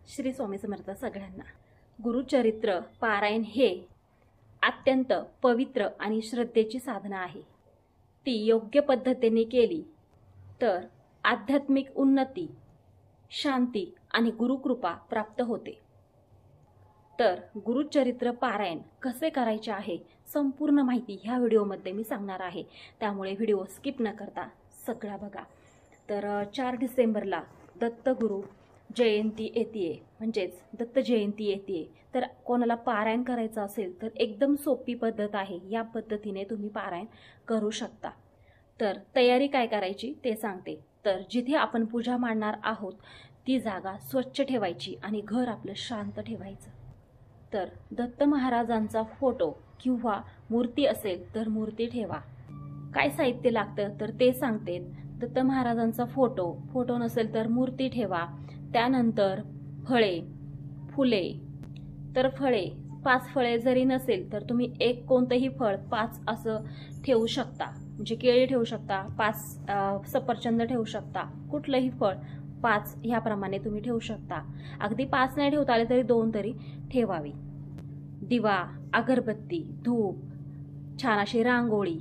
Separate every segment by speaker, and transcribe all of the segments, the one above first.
Speaker 1: श्री स्वामी समर्थ सगळ्यांना। गुरुचरित्र पारायण हे अत्यंत पवित्र आणि श्रद्धेची साधना आहे। ती योग्य पद्धतीने केली तर आध्यात्मिक उन्नती, शांती आणि गुरुकृपा प्राप्त होते। तर गुरुचरित्र पारायण कसे करायचे आहे संपूर्ण माहिती ह्या व्हिडिओमध्ये मी सांगणार आहे, त्यामुळे व्हिडिओ स्किप न करता सगळा बघा। तर 4 डिसेंबरला दत्तगुरु जयंती येते, म्हणजेच दत्त जयंती येते। तर कोणाला पारायण करायचं असेल तर एकदम सोपी पद्धत आहे, या पद्धतीने तुम्ही पारायण करू शकता। तर तयारी काय करायची ते सांगते। तर जिथे आपण पूजा मांडणार आहोत ती जागा स्वच्छ ठेवायची आणि घर आपलं शांत ठेवायचं। तर दत्त महाराजांचा फोटो किंवा मूर्ती असेल तर मूर्ती ठेवा। काय साहित्य लागतं तर ते सांगते। दत्त महाराजांचा फोटो नसेल तर मूर्ती ठेवा। त्यानंतर फळे, फुले, तर फळे 5 फळे जरी नसेल तर तुम्ही एक कोणतेही फळ 5 असं ठेवू शकता, म्हणजे केळी ठेवू शकता, 5 सफरचंद ठेवू शकता, कुठलंही फळ 5 ह्याप्रमाणे तुम्ही ठेवू शकता। अगदी 5 नाही ठेवता आले तरी 2 तरी ठेवावी। दिवा, अगरबत्ती, धूप, छान अशी रांगोळी,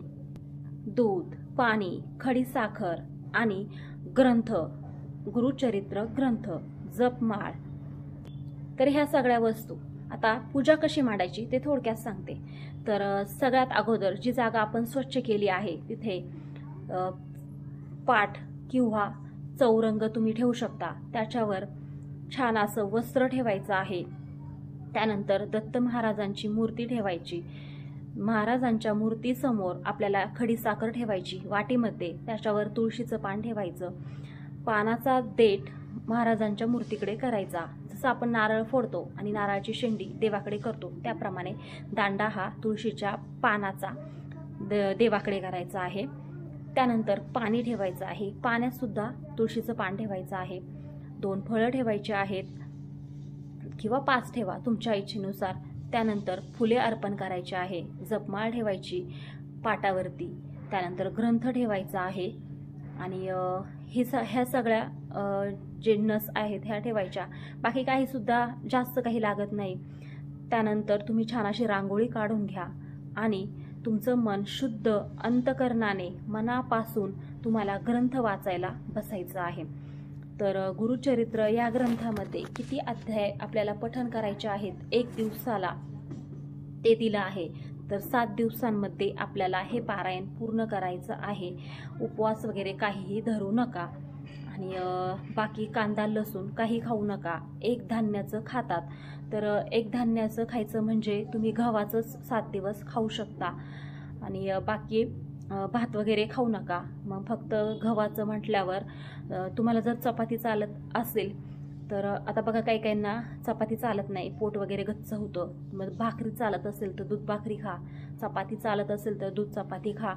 Speaker 1: दूध, पाणी, खडी साखर आणि ग्रंथ, गुरुचरित्र ग्रंथ, जपमाळ। तर ह्या सगळ्या वस्तू। आता पूजा कशी मांडायची ते थोडक्यात सांगते। तर सगळ्यात अगोदर जी जागा आपण स्वच्छ केली आहे तिथे पाट किंवा चौरंग तुम्ही ठेवू शकता, त्याच्यावर छान असं वस्त्र ठेवायचं आहे। त्यानंतर दत्त महाराजांची मूर्ती ठेवायची। महाराजांच्या मूर्तीसमोर आपल्याला खडी साखर ठेवायची वाटीमध्ये, त्याच्यावर तुळशीचं पान ठेवायचं। पानाचा देठ महाराजांच्या मूर्तीकडे करायचा, जसं आपण नारळ फोडतो आणि नारळाची शेंडी देवाकडे करतो त्याप्रमाणे दांडा हा तुळशीच्या पानाचा देवाकडे करायचा आहे। त्यानंतर पाणी ठेवायचं आहे, पाण्यात सुद्धा तुळशीचं पान ठेवायचं आहे। 2 फळं ठेवायची आहेत किंवा 5 ठेवा तुमच्या इच्छेनुसार। त्यानंतर फुले अर्पण करायचे आहे, जपमाळ ठेवायची पाटावरती, त्यानंतर ग्रंथ ठेवायचा आहे आणि ह्या सगळ्या जिन्नस आहेत ह्या ठेवायच्या। बाकी काही सुद्धा जास्त काही लागत नाही। त्यानंतर तुम्ही छान अशी रांगोळी काढून घ्या आणि तुमचं मन शुद्ध अंतकरणाने मनापासून तुम्हाला ग्रंथ वाचायला बसायचं आहे। तर गुरुचरित्र या ग्रंथामध्ये किती अध्याय आपल्याला पठण करायचे आहेत 1 दिवसाला ते दिलं आहे। तर 7 दिवसांमध्ये आपल्याला हे पारायण पूर्ण करायचं आहे। उपवास वगैरे काहीही धरू नका आणि बाकी कांदा लसूण काही खाऊ नका। एक धान्याचं खातात, तर एक धान्याचं खायचं म्हणजे तुम्ही गव्हाचंच 7 दिवस खाऊ शकता आणि बाकी भात वगैरे खाऊ नका। मग फक्त गव्हाचं म्हटल्यावर तुम्हाला जर चपाती चालत असेल तर आता बघा काही काहींना चपाती चालत नाही, पोट वगैरे गच्च होतं, मग भाकरी चालत असेल तर दूध भाकरी खा, चपाती चालत असेल तर दूध चपाती खा।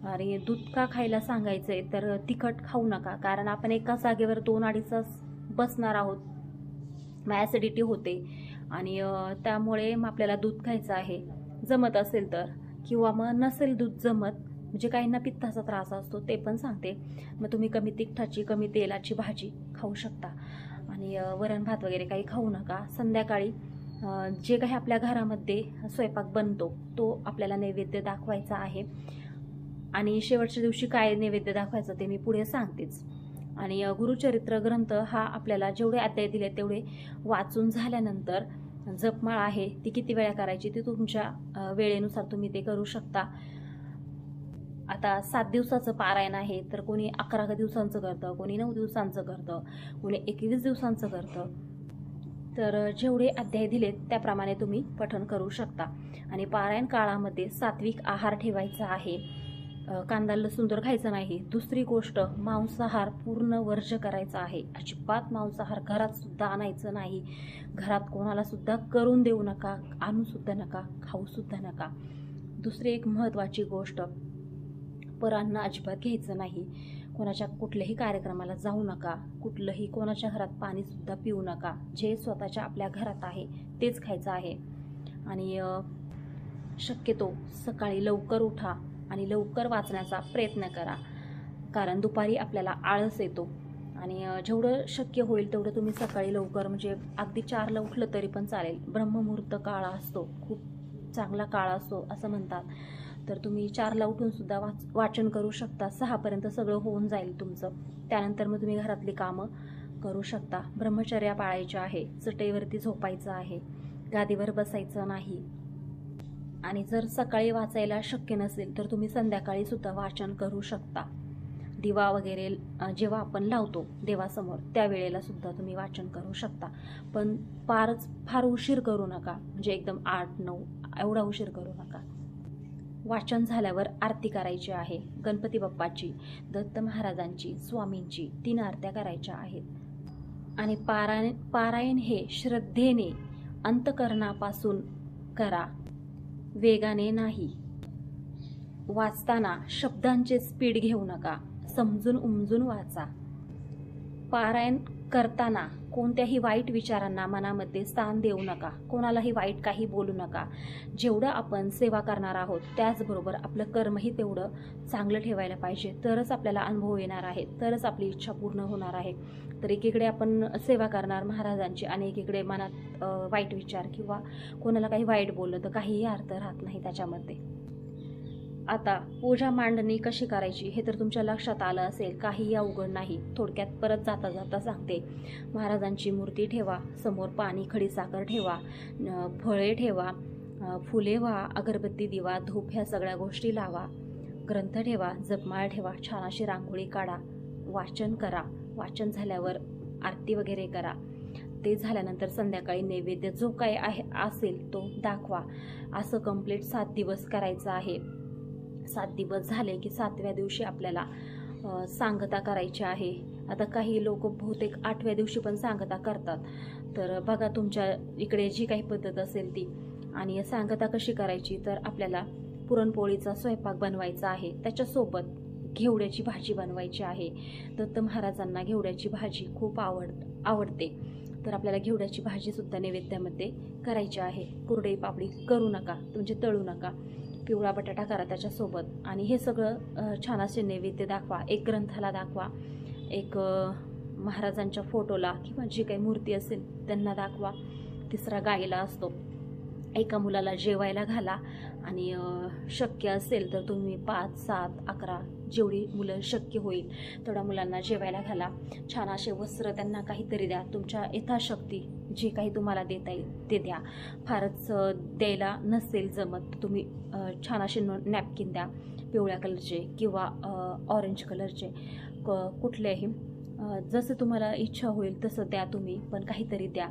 Speaker 1: आणि दूध का खायला सांगायचंय तर तिखट खाऊ नका, कारण आपण एका जागेवर 2-2.5 तास बसणार आहोत, मग ॲसिडिटी होते आणि त्यामुळे मग आपल्याला दूध खायचं आहे जमत असेल तर, किंवा मग नसेल दूध जमत, म्हणजे काहींना पित्ताचा त्रास असतो ते पण सांगते, मग तुम्ही कमी तिखटाची कमी तेलाची भाजी खाऊ शकता आणि वरण भात वगैरे काही खाऊ नका। संध्याकाळी जे काही आपल्या घरामध्ये स्वयंपाक बनतो तो आपल्याला नैवेद्य दाखवायचा आहे आणि शेवटच्या दिवशी काय नैवेद्य दाखवायचं ते मी पुढे सांगतेच। आणि गुरुचरित्र ग्रंथ हा आपल्याला जेवढे अध्याय दिले तेवढे वाचून झाल्यानंतर जपमाळ आहे ती किती वेळा करायची ते तुमच्या वेळेनुसार तुम्ही ते करू शकता। आता 7 दिवसाचं पारायण आहे, तर कोणी 11 दिवसांचं करतं, कोणी 9 दिवसांचं करतं, कोणी 21 दिवसांचं करतं। तर जेवढे अध्याय दिलेत त्याप्रमाणे तुम्ही पठण करू शकता। आणि पारायण काळामध्ये सात्विक आहार ठेवायचा आहे, कांदा लसूण तर खायचं नाही। दुसरी गोष्ट, मांसाहार पूर्ण वर्ज्य करायचा आहे, अजिबात मांसाहार घरात सुद्धा आणायचं नाही, घरात कोणाला सुद्धा करून देऊ नका, आणू सुद्धा नका, खाऊ सुद्धा नका। दुसरी एक महत्त्वाची गोष्ट, परान्न अजिबात घ्यायचं नाही, कोणाच्या कुठल्याही कार्यक्रमाला जाऊ नका, कुठलंही कोणाच्या घरात पाणी सुद्धा पिऊ नका, जे स्वतःच्या आपल्या घरात आहे तेच खायचं आहे। आणि शक्यतो सकाळी लवकर उठा आणि लवकर वाचण्याचा प्रयत्न करा, कारण दुपारी आपल्याला आळस येतो आणि जेवढं शक्य होईल तेवढं तुम्ही सकाळी लवकर, म्हणजे अगदी 4ला उठलं तरी पण चालेल. ब्रह्ममुहूर्त काळ असतो, खूप चांगला काळ असतो असं म्हणतात. तर तुम्ही 4ला उठून सुद्धा वाचन करू शकता. 6पर्यंत सगळं होऊन जाईल तुमचं. त्यानंतर मग तुम्ही घरातली कामं करू शकता. ब्रह्मचर्या पाळायची आहे, चटईवरती झोपायचं आहे, गादीवर बसायचं नाही. आणि जर सकाळी वाचायला शक्य नसेल तर तुम्ही संध्याकाळी सुद्धा वाचन करू शकता. दिवा वगैरे जेव्हा आपण लावतो देवासमोर त्यावेळेला सुद्धा तुम्ही वाचन करू शकता. पण फार उशीर करू नका, म्हणजे एकदम 8-9 एवढा उशीर करू नका. वाचन झाल्यावर आरती करायची आहे. गणपती बाप्पाची, दत्त महाराजांची, स्वामींची 3 आरत्या करायच्या आहेत. आणि पारायण हे श्रद्धेने अंतकरणापासून करा, वेगाने नाही. वाचताना शब्दांचे स्पीड घेऊ नका, समजून उमजून वाचा. पारायण करताना कोणत्याही वाईट विचारांना मनामध्ये स्थान देऊ नका, कोणालाही वाईट काही बोलू नका. जेवढं आपण सेवा करणार आहोत त्याचबरोबर आपलं कर्मही तेवढं चांगलं ठेवायला पाहिजे, तरच आपल्याला अनुभव येणार आहे, तरच आपली इच्छा पूर्ण होणार आहे. तर एकीकडे आपण सेवा करणार महाराजांची आणि एकीकडे मनात वाईट विचार किंवा कोणाला काही वाईट बोललं तर काहीही अर्थ राहत नाही त्याच्यामध्ये. आता पूजा मांडणी कशी करायची हे तर तुमच्या लक्षात आलं असेल, काहीही अवघड नाही. थोडक्यात परत जाता जाता सांगते. महाराजांची मूर्ती ठेवा, समोर पाणी खडीसाखर ठेवा, फळे ठेवा, फुले व्हा, अगरबत्ती, दिवा, धूप ह्या सगळ्या गोष्टी लावा, ग्रंथ ठेवा, जपमाळ ठेवा, छान अशी रांगोळी काढा, वाचन करा. वाचन झाल्यावर आरती वगैरे करा. ते झाल्यानंतर संध्याकाळी नैवेद्य जो काही असेल तो दाखवा. असं कंप्लीट 7 दिवस करायचं आहे. 7 दिवस झाले की 7व्या दिवशी आपल्याला सांगता करायची आहे. आता काही लोक बहुतेक 8व्या दिवशी पण सांगता करतात. तर बघा तुमच्या इकडे जी काही पद्धत असेल ती. आणि सांगता कशी करायची, तर आपल्याला पुरणपोळीचा स्वयंपाक बनवायचा आहे, त्याच्यासोबत घेवड्याची भाजी बनवायची आहे. दत्त महाराजांना घेवड्याची भाजी खूप आवडते. तर आपल्याला घेवड्याची भाजीसुद्धा नैवेद्यामध्ये करायची आहे. कुरडई पापडी करू नका, म्हणजे तळू नका. पिवळा बटाटा करा त्याच्यासोबत. आणि हे सगळं छान असे नैवेद्य दाखवा. एक ग्रंथाला दाखवा, एक महाराजांच्या फोटोला किंवा जी काही मूर्ती असेल त्यांना दाखवा. 3रा गाईला असतो. एका मुलाला जेवायला घाला. आणि शक्य असेल तर तुम्ही 5, 7, 11 जेवढी मुलं शक्य होईल तेवढ्या मुलांना जेवायला घाला. छान असे वस्त्र त्यांना काहीतरी द्या. तुमच्या यथाशक्ती जे काही तुम्हाला देता येईल ते द्या. फारच द्यायला नसेल जमत तुम्ही छान असे नॅपकिन द्या, पिवळ्या कलरचे किंवा ऑरेंज कलरचे, कुठलेही जसं तुम्हाला इच्छा होईल तसं द्या तुम्ही, पण काहीतरी द्या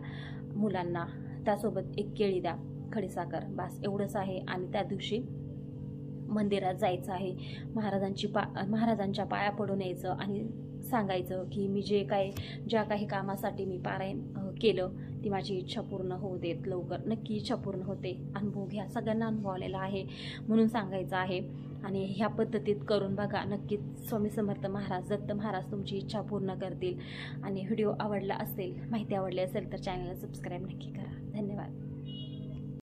Speaker 1: मुलांना. त्यासोबत एक केळी द्या, खडीसाखर, बस एवढंच आहे. आणि त्या दिवशी मंदिरात जायचं आहे. महाराजांच्या पाया पडून यायचं आणि सांगायचं की मी ज्या काही कामासाठी मी पारायण केलं ती माझी इच्छा पूर्ण होऊ देत लवकर. नक्की इच्छा पूर्ण होते, अनुभव घ्या. सगळ्यांना अनुभव आलेला आहे म्हणून सांगायचं आहे. आणि ह्या पद्धतीत करून बघा, नक्कीच स्वामी समर्थ महाराज, दत्त महाराज तुमची इच्छा पूर्ण करतील. आणि व्हिडिओ आवडला असेल, माहिती आवडली असेल तर चॅनलला सबस्क्राईब नक्की करा. धन्यवाद.